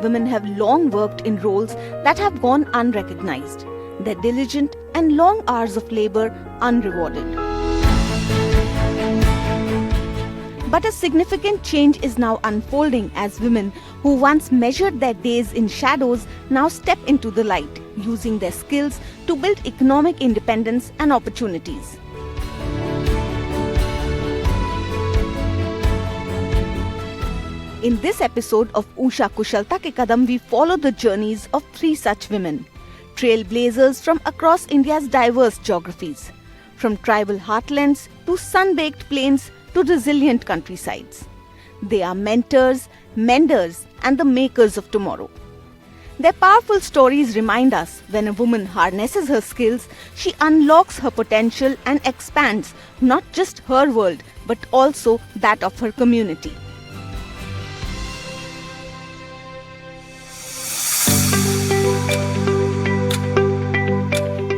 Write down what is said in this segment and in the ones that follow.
women have long worked in roles that have gone unrecognized, their diligent and long hours of labor unrewarded. But a significant change is now unfolding as women who once measured their days in shadows now step into the light, using their skills to build economic independence and opportunities. In this episode of Usha Kushalta Ke Kadam, we follow the journeys of 3 such women, trailblazers from across India's diverse geographies, from tribal heartlands to sun-baked plains to resilient countrysides. They are mentors, menders, and the makers of tomorrow. Their powerful stories remind us when a woman harnesses her skills, she unlocks her potential and expands not just her world but also that of her community.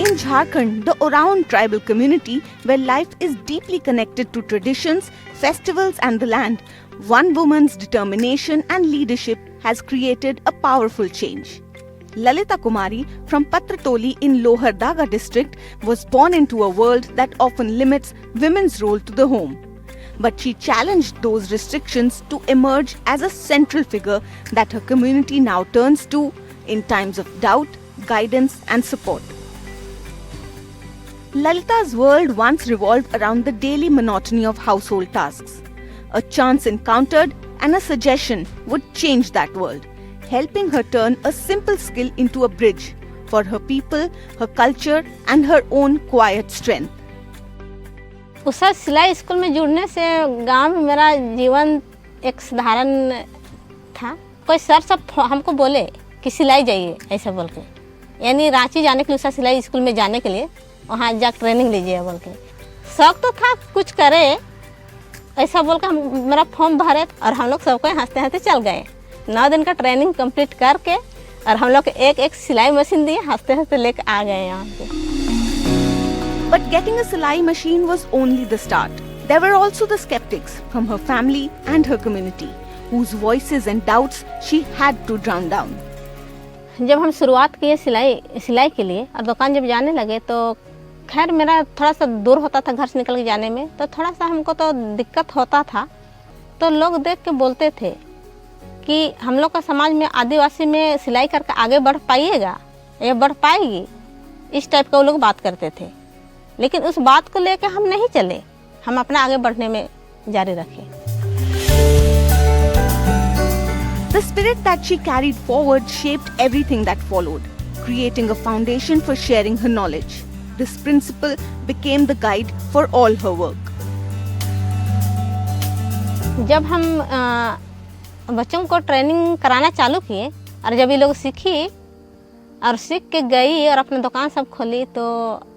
In Jharkhand, the Oraon tribal community, where life is deeply connected to traditions, festivals and the land, one woman's determination and leadership has created a powerful change. Lalita Kumari from Patratoli in Lohardaga district was born into a world that often limits women's role to the home. But she challenged those restrictions to emerge as a central figure that her community now turns to in times of doubt, guidance and support. Lalita's world once revolved around the daily monotony of household tasks. A chance encountered and a suggestion would change that world, helping her turn a simple skill into a bridge for her people, her culture and her own quiet strength. Usha सिलाई school में जुड़ने से गांव में मेरा जीवन एक साधारण था। कोई सर सब हमको बोले कि सिलाई जाइए ऐसा बोल के, यानी रांची जाने के लिए उषा सिलाई स्कूल में जाने के लिए वहाँ जा ट्रेनिंग लीजिए बोल के। शौक तो था कुछ करे ऐसा बोल के हम मेरा फॉर्म भरे और हम लोग सबको हंसते हंसते चल गए। 9 दिन का ट्रेनिंग कंप्लीट करके और हम लोग एक सिलाई मशीन दिए, हंसते हंसते लेकर आ गए यहाँ पे। But getting a Silai machine was only the start. There were also the skeptics from her family and her community, whose voices and doubts she had to drown down. जब हम शुरुआत किए सिलाई के लिए और दुकान जब जाने लगे तो खैर मेरा थोड़ा सा दूर होता था घर से निकल के जाने में, तो थोड़ा सा हमको तो दिक्कत होता था। तो लोग देख के बोलते थे कि हम लोग का समाज में आदिवासी में सिलाई करके आगे बढ़ पाइएगा या बढ़ पाएगी, इस टाइप का वो लोग बात करते थे। लेकिन उस बात को लेकर हम नहीं चले, हम अपना आगे बढ़ने में जारी रखे। The spirit that she carried forward shaped everything that followed, creating a foundation for sharing her knowledge. This principle became the guide for all her work. जब हम बच्चों को ट्रेनिंग कराना चालू किए और जब ये लोग सीखी और सीख के गई और अपनी दुकान सब खोली, तो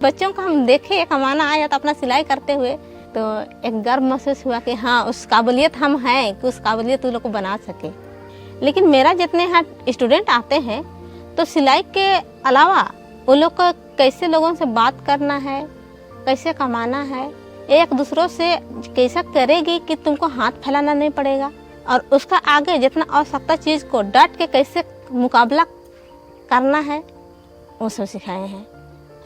बच्चों को हम देखे एक कमाना आया तो अपना सिलाई करते हुए, तो एक गर्व महसूस हुआ कि हाँ उस काबिलियत हम हैं कि उस काबिलियत उन लोग को बना सके। लेकिन मेरा जितने यहाँ स्टूडेंट आते हैं तो सिलाई के अलावा वो लोग को कैसे लोगों से बात करना है, कैसे कमाना है, एक दूसरों से कैसा करेगी कि तुमको हाथ फैलाना नहीं पड़ेगा और उसका आगे जितना आवश्यकता चीज़ को डट के कैसे मुकाबला करना है वो सब सिखाए हैं।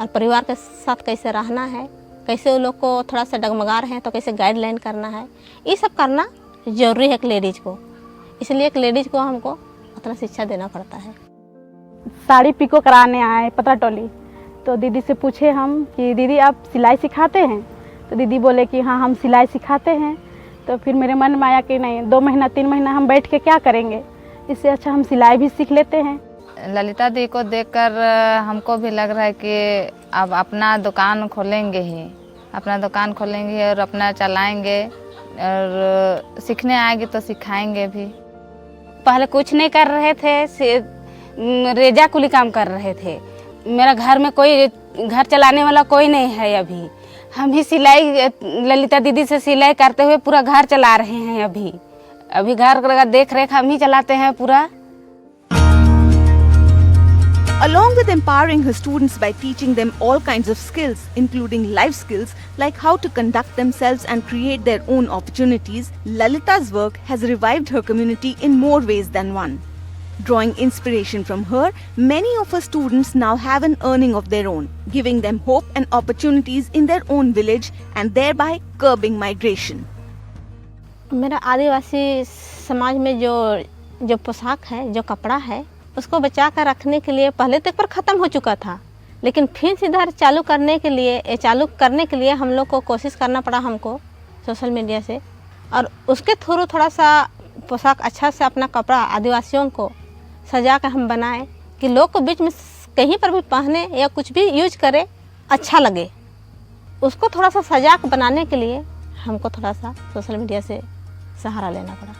और परिवार के साथ कैसे रहना है, कैसे वो लोग को थोड़ा सा डगमगा रहे हैं तो कैसे गाइडलाइन करना है, ये सब करना ज़रूरी है एक लेडीज़ को। इसलिए एक लेडीज़ को हमको उतना शिक्षा देना पड़ता है। साड़ी पिको कराने आए पतराटोली, तो दीदी से पूछे हम कि दीदी आप सिलाई सिखाते हैं? तो दीदी बोले कि हाँ हम सिलाई सिखाते हैं। तो फिर मेरे मन में आया कि नहीं 2 महीना 3 महीना हम बैठ के क्या करेंगे, इससे अच्छा हम सिलाई भी सीख लेते हैं। ललिता दी को देखकर हमको भी लग रहा है कि अब अपना दुकान खोलेंगे ही, अपना दुकान खोलेंगे और अपना चलाएंगे और सीखने आएगी तो सिखाएंगे भी। पहले कुछ नहीं कर रहे थे, रेजा कुली काम कर रहे थे। मेरा घर में कोई घर चलाने वाला कोई नहीं है अभी। हम ही सिलाई ललिता दीदी से सिलाई करते हुए पूरा घर चला रहे हैं। अभी घर का देख रेख हम ही चलाते हैं पूरा। Along with empowering her students by teaching them all kinds of skills, including life skills like how to conduct themselves and create their own opportunities, Lalita's work has revived her community in more ways than one. Drawing inspiration from her, many of her students now have an earning of their own, giving them hope and opportunities in their own village and thereby curbing migration. मेरा आदिवासी समाज में जो पोशाक है, जो कपड़ा है, उसको बचा कर रखने के लिए पहले तो एक बार ख़त्म हो चुका था, लेकिन फिर से इधर चालू करने के लिए हम लोग को कोशिश करना पड़ा हमको सोशल मीडिया से, और उसके थ्रू थोड़ा सा पोशाक अच्छा से अपना कपड़ा आदिवासियों को सजा कर हम बनाए कि लोग को बीच में कहीं पर भी पहने या कुछ भी यूज करे अच्छा लगे। उसको थोड़ा सा सजा कर बनाने के लिए हमको थोड़ा सा सोशल मीडिया से सहारा लेना पड़ा।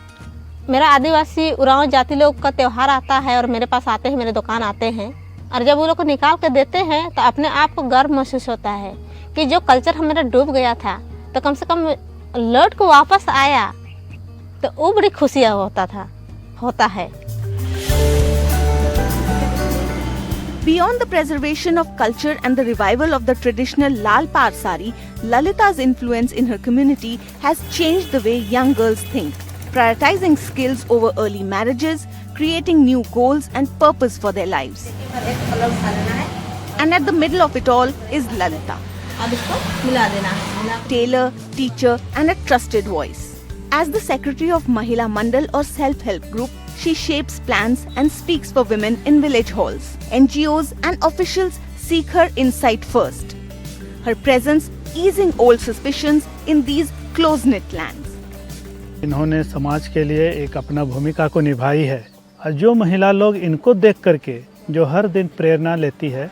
मेरा आदिवासी उरांव जाति लोग का त्यौहार आता है और मेरे पास आते हैं, मेरे दुकान आते हैं, और जब वो लोग को निकाल कर देते हैं तो अपने आप को गर्व महसूस होता है कि जो कल्चर हमारा डूब गया था तो कम से कम लौट को वापस आया, तो वो बड़ी खुशी होता है। Beyond the preservation of culture and the revival of the traditional Lal Par sari, Lalita's influence in her community has changed the way young girls think, prioritizing skills over early marriages, creating new goals and purpose for their lives. And at the middle of it all is Lalita, tailor, teacher and a trusted voice. As the secretary of Mahila Mandal or self-help group, she shapes plans and speaks for women in village halls. NGOs and officials seek her insight first. Her presence easing old suspicions in these close-knit lands. इन्होंने समाज के लिए एक अपना भूमिका को निभाई है, और जो महिला लोग इनको देख करके जो हर दिन प्रेरणा लेती है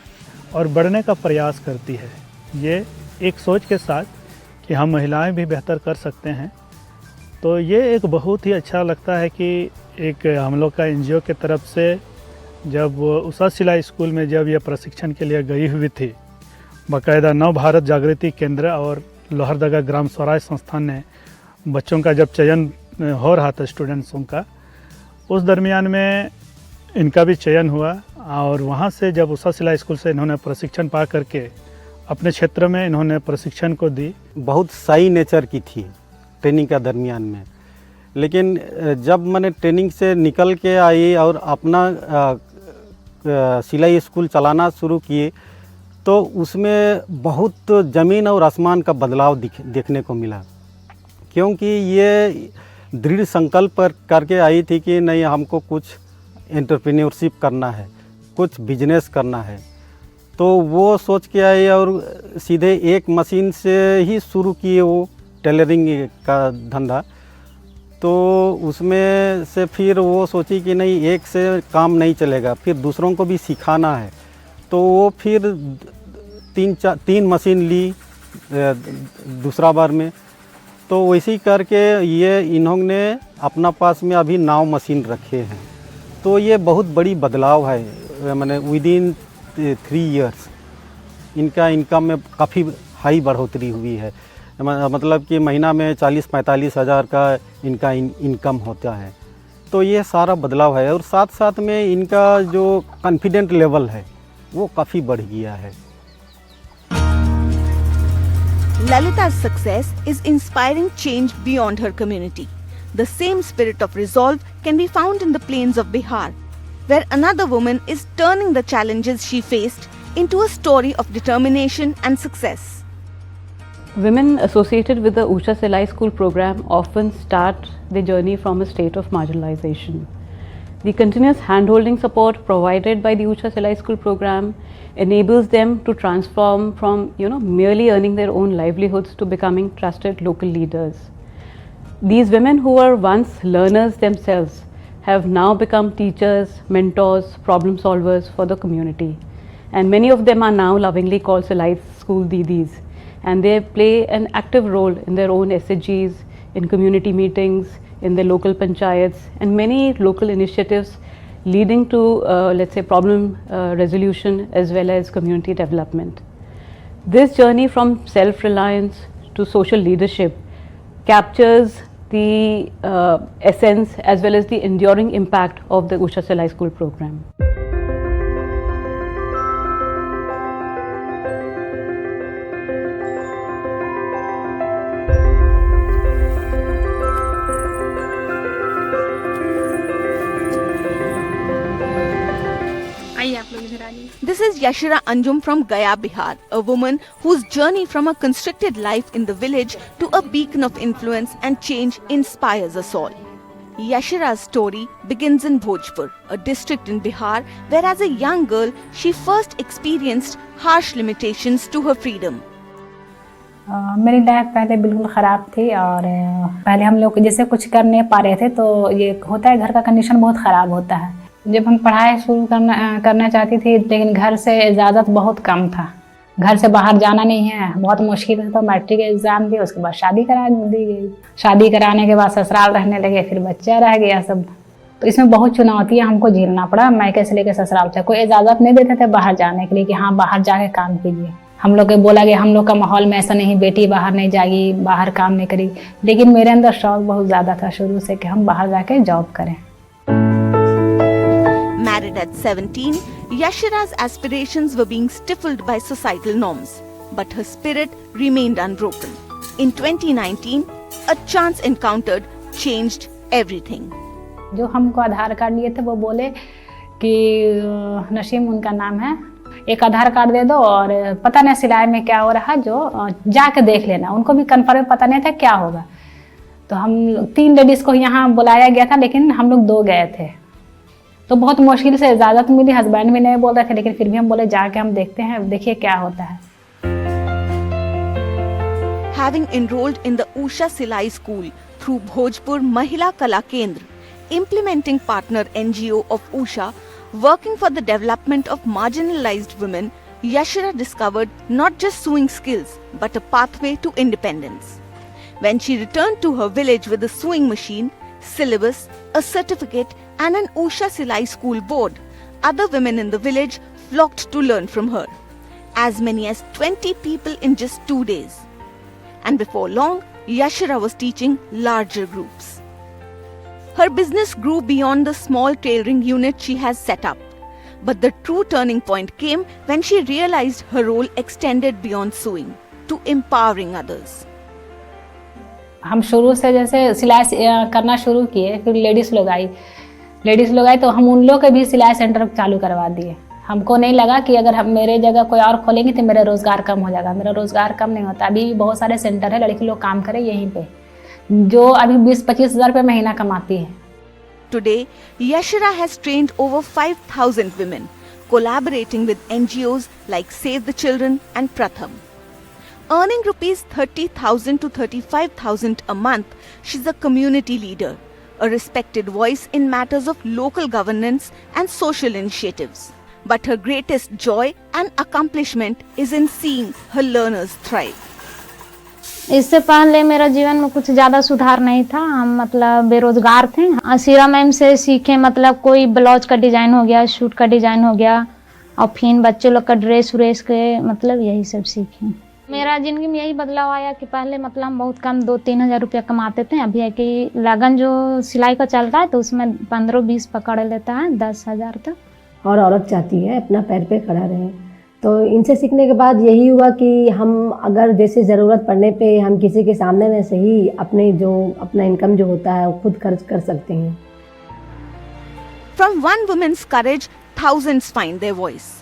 और बढ़ने का प्रयास करती है, ये एक सोच के साथ कि हम महिलाएं भी बेहतर कर सकते हैं, तो ये एक बहुत ही अच्छा लगता है कि एक हम लोग का NGO के तरफ से जब उषा सिलाई स्कूल में जब ये प्रशिक्षण के लिए गई हुई थी, बाकायदा नव भारत जागृति केंद्र और लोहरदगा ग्राम स्वराज संस्थान ने बच्चों का जब चयन हो रहा था स्टूडेंट्सों का, उस दरमियान में इनका भी चयन हुआ, और वहाँ से जब उषा सिलाई स्कूल से इन्होंने प्रशिक्षण पा करके अपने क्षेत्र में इन्होंने प्रशिक्षण को दी। बहुत सही नेचर की थी ट्रेनिंग का दरमियान में, लेकिन जब मैंने ट्रेनिंग से निकल के आई और अपना सिलाई स्कूल चलाना शुरू किए, तो उसमें बहुत ज़मीन और आसमान का बदलाव देखने को मिला, क्योंकि ये दृढ़ संकल्प करके आई थी कि नहीं, हमको कुछ एंटरप्रेन्योरशिप करना है, कुछ बिजनेस करना है। तो वो सोच के आई और सीधे एक मशीन से ही शुरू किए वो टेलरिंग का धंधा। तो उसमें से फिर वो सोची कि नहीं, एक से काम नहीं चलेगा, फिर दूसरों को भी सिखाना है। तो वो फिर तीन मशीन ली दूसरा बार में। तो वैसे करके ये इन्होंने अपना पास में अभी 9 मशीन रखे हैं। तो ये बहुत बड़ी बदलाव है, मैंने विदिन 3 इयर्स इनका इनकम में काफ़ी हाई बढ़ोतरी हुई है। मतलब कि महीना में 40-45 हज़ार का इनका इनकम होता है। तो ये सारा बदलाव है, और साथ साथ में इनका जो कॉन्फिडेंट लेवल है वो काफ़ी बढ़ गया है। Lalita's success is inspiring change beyond her community. The same spirit of resolve can be found in the plains of Bihar, where another woman is turning the challenges she faced into a story of determination and success. Women associated with the Usha Silai School program often start their journey from a state of marginalization. The continuous handholding support provided by the Usha Silai School program enables them to transform from merely earning their own livelihoods to becoming trusted local leaders. These women who were once learners themselves have now become teachers, mentors, problem solvers for the community, and many of them are now lovingly called Silai School Didis. And they play an active role in their own SHGs, in community meetings, in the local panchayats, and many local initiatives leading to, let's say, problem resolution as well as community development. This journey from self-reliance to social leadership captures the essence as well as the enduring impact of the Usha Silai School program. Yashira Anjum from Gaya, Bihar, a woman whose journey from a constricted life in the village to a beacon of influence and change inspires us all. Yashira's story begins in Bhojpur, a district in Bihar, where as a young girl she first experienced harsh limitations to her freedom. मेरी life पहले बिल्कुल ख़राब थी और पहले हम लोग जैसे कुछ कर नहीं पा रहे थे, तो ये होता है घर का कंडीशन बहुत ख़राब होता है। जब हम पढ़ाई शुरू करना चाहती थी, लेकिन घर से इजाज़त बहुत कम था, घर से बाहर जाना नहीं है, बहुत मुश्किल है। तो मैट्रिक एग्ज़ाम दी, उसके बाद शादी करा दी गई। शादी कराने के बाद ससुराल रहने लगे, फिर बच्चा रह गया सब। तो इसमें बहुत चुनौतियाँ हमको झेलना पड़ा। मायके से लेकर ससुराल तक कोई इजाज़त नहीं देते थे बाहर जाने के लिए कि हाँ बाहर जाके काम कीजिए। हम लोग को बोला गया हम लोग का माहौल में ऐसा नहीं, बेटी बाहर नहीं जाएगी, बाहर काम नहीं करेगी। लेकिन मेरे अंदर शौक बहुत ज़्यादा था शुरू से कि हम बाहर जाके जॉब करें। Married at 17, Yashira's aspirations were being stifled by societal norms, but her spirit remained unbroken. In 2019, a chance encounter changed everything. जो हमको आधार कार्ड लिए थे वो बोले कि नसीम उनका नाम है, एक आधार कार्ड दे दो और पता नहीं सिलाई में क्या हो रहा है, जो जाके देख लेना। उनको भी कन्फर्म पता नहीं था क्या होगा। तो हम 3 लेडीज़ को यहाँ बुलाया गया था, लेकिन हम लोग 2 गए थे। तो बहुत मुश्किल से इजाज़त मिली, हस्बैंड भी नहीं बोल रहे थे, लेकिन फिर भी हम बोले जाके हम देखते हैं, देखिए क्या होता है। Having enrolled in the Usha Silai School through Bhojpur Mahila Kala Kendra, implementing partner NGO of Usha, working for the development of marginalized women, Yashira discovered not just sewing skills, but a pathway to independence. When she returned to her village with a sewing machine, syllabus, a certificate, and an Usha Silai school board, other women in the village flocked to learn from her. As many as 20 people in just 2 days. And before long, Yashira was teaching larger groups. Her business grew beyond the small tailoring unit she has set up. But the true turning point came when she realized her role extended beyond sewing to empowering others. हम शुरू से जैसे सिलाई करना शुरू किए, फिर ladies लोग आई तो हम उन लोग के भी सिलाई सेंटर चालू करवा दिए। हमको नहीं लगा कि अगर हम मेरे जगह कोई और खोलेंगे तो मेरा रोज़गार कम हो जाएगा। मेरा रोज़गार कम नहीं होता। अभी बहुत सारे सेंटर है, लड़की लोग काम करें यहीं पे, जो अभी 20-25 हज़ार रुपये महीना कमाती है। Today, Yashira has trained over 5,000 women, collaborating with NGOs like Save the Children and Pratham. Earning rupees 30,000 to 35,000 a month, she's a community leader, a respected voice in matters of local governance and social initiatives. But her greatest joy and accomplishment is in seeing her learners thrive. इससे पहले मेरा जीवन में कुछ ज़्यादा सुधार नहीं था। हम मतलब बेरोजगार थे। आसिरा मैम से सीखे, मतलब कोई ब्लाउज का डिज़ाइन हो गया, सूट का डिज़ाइन हो गया, और फिर बच्चे लोग का ड्रेस व्रेस के मतलब यही सब सीखे। मेरा ज़िंदगी में यही बदलाव आया कि पहले मतलब हम बहुत कम 2-3 हज़ार रुपया कमाते थे। अभी है कि लगन जो सिलाई का चलता है तो उसमें 15-20 पकड़ लेता है, 10,000 तक। और औरत चाहती है अपना पैर पे खड़ा रहे। तो इनसे सीखने के बाद यही हुआ कि हम अगर जैसे ज़रूरत पड़ने पे हम किसी के सामने में से ही अपना इनकम जो होता है वो खुद खर्च कर सकते हैं। From one woman's courage, thousands find their voice.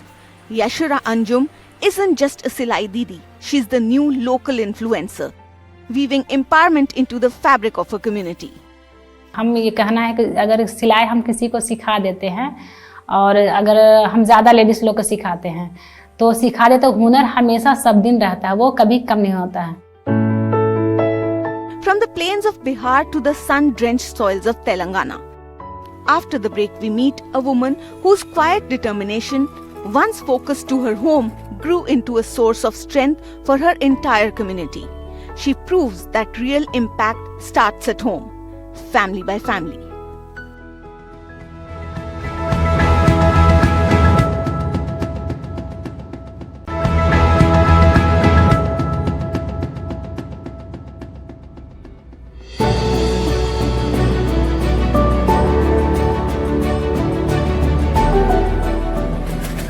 Yashira Anjum isn't just a Silai Didi, she's the new local influencer, weaving empowerment into the fabric of her community. हम ये कहना है कि अगर सिलाई हम किसी को सिखा देते हैं और अगर हम ज़्यादा लेडीज़ लोग को सिखाते हैं तो सिखा दे तो हुनर हमेशा सब दिन रहता है, वो कभी कम नहीं होता है। From the plains of Bihar to the sun-drenched soils of Telangana. After the break, we meet a woman whose quiet determination, once focused to her home, grew into a source of strength for her entire community. She proves that real impact starts at home, family by family.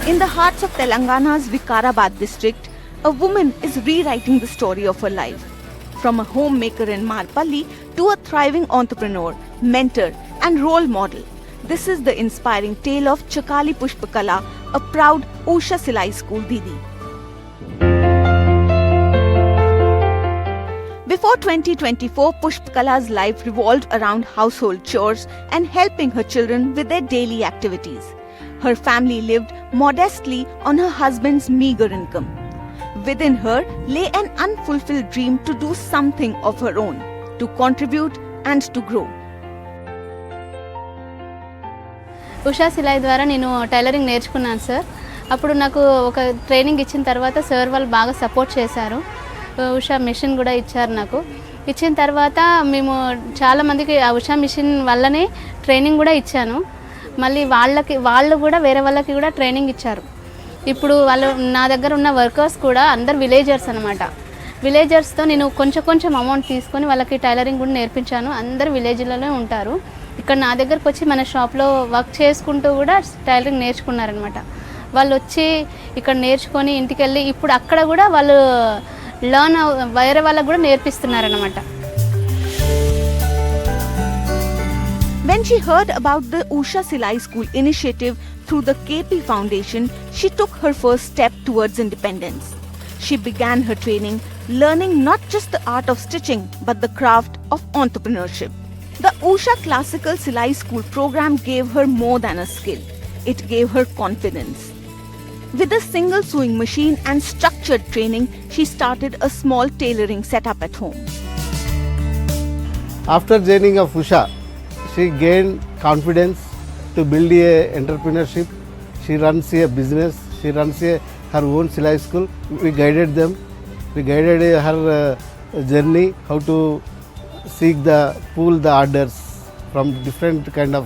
In the hearts of Telangana's Vikarabad district, a woman is rewriting the story of her life. From a homemaker in Marpalli to a thriving entrepreneur, mentor and role model, this is the inspiring tale of Chakali Pushpakala, a proud Usha Silai School Didi. Before 2024, Pushpakala's life revolved around household chores and helping her children with their daily activities. Her family lived modestly on her husband's meager income. Within her lay an unfulfilled dream to do something of her own, to contribute and to grow. Usha సిలాయి ద్వారా నేను tailoring నేర్చుకున్నాను sir. అప్పుడు నాకు ఒక training ఇచ్చిన తర్వాత sir వాళ్ళు బాగా సపోర్ట్ చేశారు. ఉషా మిషన్ కూడా ఇచ్చారు నాకు. ఇచ్చిన తర్వాత మేము చాలామందికి ఆ ఉషా మిషన్ వల్లనే ట్రైనింగ్ కూడా ఇచ్చాను. మళ్ళీ వాళ్ళు కూడా వేరే వాళ్ళకి కూడా ట్రైనింగ్ ఇచ్చారు. ఇప్పుడు వాళ్ళు నా దగ్గర ఉన్న వర్కర్స్ కూడా అందరు విలేజర్స్ అనమాట. విలేజర్స్తో నేను కొంచెం అమౌంట్ తీసుకొని వాళ్ళకి టైలరింగ్ కూడా నేర్పించాను. అందరు విలేజ్లలో ఉంటారు. ఇక్కడ నా దగ్గరకు వచ్చి మన షాప్లో వర్క్ చేసుకుంటూ కూడా టైలరింగ్ నేర్చుకున్నారనమాట. వాళ్ళు వచ్చి ఇక్కడ నేర్చుకొని ఇంటికి వెళ్ళి ఇప్పుడు అక్కడ కూడా వాళ్ళు వేరే వాళ్ళకు కూడా నేర్పిస్తున్నారనమాట. When she heard about the Usha Silai School initiative through the KP Foundation, she took her first step towards independence. She began her training, learning not just the art of stitching but the craft of entrepreneurship. The Usha Classical Silai School program gave her more than a skill. It gave her confidence. With a single sewing machine and structured training, she started a small tailoring setup at home. After joining of Usha, she gained confidence to build a entrepreneurship. She runs a business. She runs her own Silai school. We guided them. We guided her journey, how to pull the orders from different kind of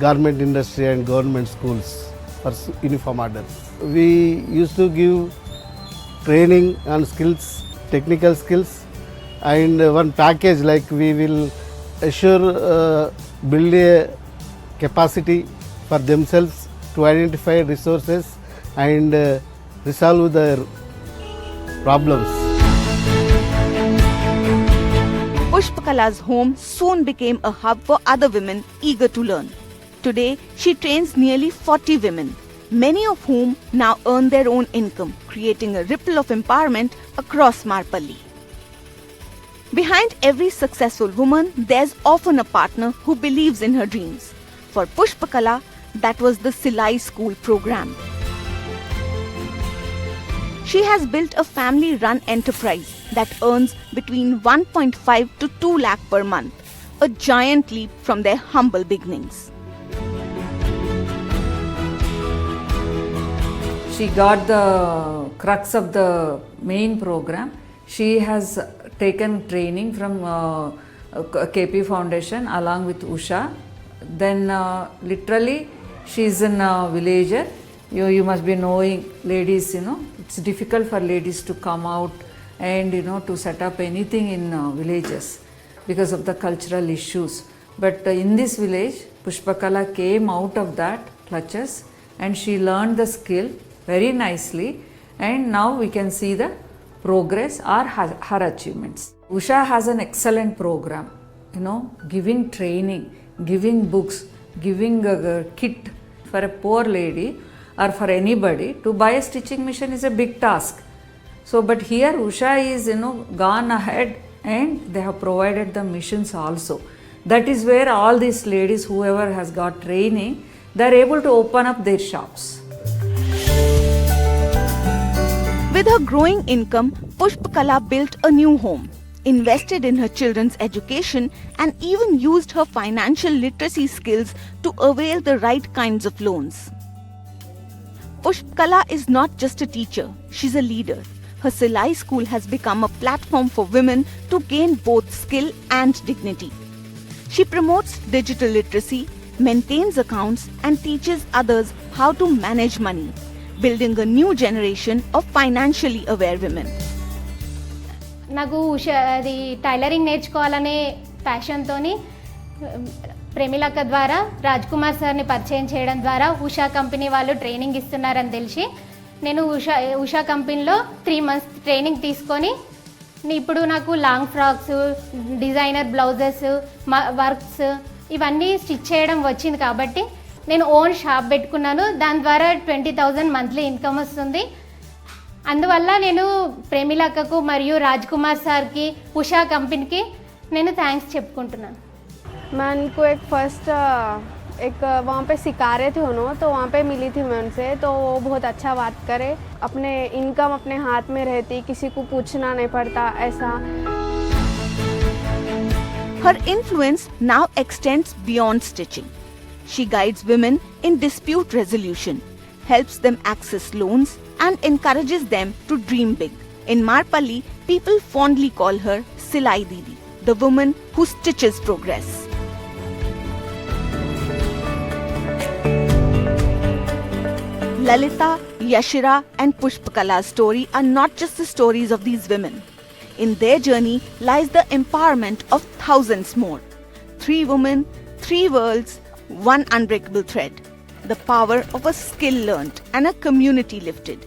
garment industry and government schools for uniform orders. We used to give training on skills, technical skills, and one package like we will assure build a capacity for themselves to identify resources and resolve their problems. Pushpakala's home soon became a hub for other women eager to learn. Today, she trains nearly 40 women, many of whom now earn their own income, creating a ripple of empowerment across Marpalli. Behind every successful woman, there's often a partner who believes in her dreams. For Pushpakala, that was the Silai School program. She has built a family-run enterprise that earns between 1.5 to 2 lakh per month, a giant leap from their humble beginnings. She got the crux of the main program. She has taken training from KP Foundation along with Usha. Then literally she is a villager. You must be knowing ladies, it's difficult for ladies to come out and to set up anything in villages because of the cultural issues. But in this village, Pushpakala came out of that clutches and she learned the skill very nicely, and now we can see the progress or her achievements. Usha has an excellent program, giving training, giving books, giving a kit for a poor lady or for anybody. To buy a stitching machine is a big task. So, but here Usha is, gone ahead and they have provided the machines also. That is where all these ladies, whoever has got training, they are able to open up their shops. With her growing income, Pushpakala built a new home, invested in her children's education, and even used her financial literacy skills to avail the right kinds of loans. Pushpakala is not just a teacher, she's a leader. Her Silai school has become a platform for women to gain both skill and dignity. She promotes digital literacy, maintains accounts, and teaches others how to manage money, building a new generation of financially aware women. నాకు అది tailoring నేర్చుకోవాలనే ప్యాషన్తోని ప్రేమిలక్క ద్వారా రాజ్ కుమార్ సార్ని పరిచయం చేయడం ద్వారా Usha company వాళ్ళు training ఇస్తున్నారని తెలిసి నేను ఉషా కంపెనీలో 3 months ట్రైనింగ్ తీసుకొని ఇప్పుడు నాకు long frocks, designer blouses, works ఇవన్నీ స్టిచ్ చేయడం వచ్చింది కాబట్టి నేను ఓన్ షాప్ పెట్టుకున్నాను. దాని ద్వారా 20,000 మంత్లీ ఇన్కమ్ వస్తుంది. అందువల్ల నేను ప్రేమిలక్కకు మరియు రాజ్ కుమార్ సార్కి ఉషా కంపెనీకి నేను థ్యాంక్స్ చెప్పుకుంటున్నాను. मैं उनको एक वहाँ पे सिखा रहे थे उन्होंने, तो वहाँ पे मिली थी मैं उनसे, तो वो बहुत अच्छा बात करे, अपने इनकम अपने हाथ में रहती, किसी को पूछना नहीं पड़ता ऐसा. Her influence now extends beyond stitching. She guides women in dispute resolution, helps them access loans, and encourages them to dream big. In Marpalli, people fondly call her Silai Didi, the woman who stitches progress. Lalita, Yashira, and Pushpakala's story are not just the stories of these women. In their journey lies the empowerment of thousands more. 3 women, 3 worlds, 1 unbreakable thread. The power of a skill learnt and a community lifted.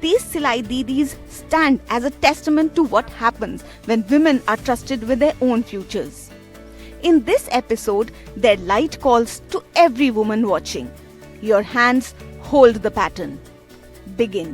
These Silai Didis stand as a testament to what happens when women are trusted with their own futures. In this episode, their light calls to every woman watching. Your hands hold the pattern. Begin.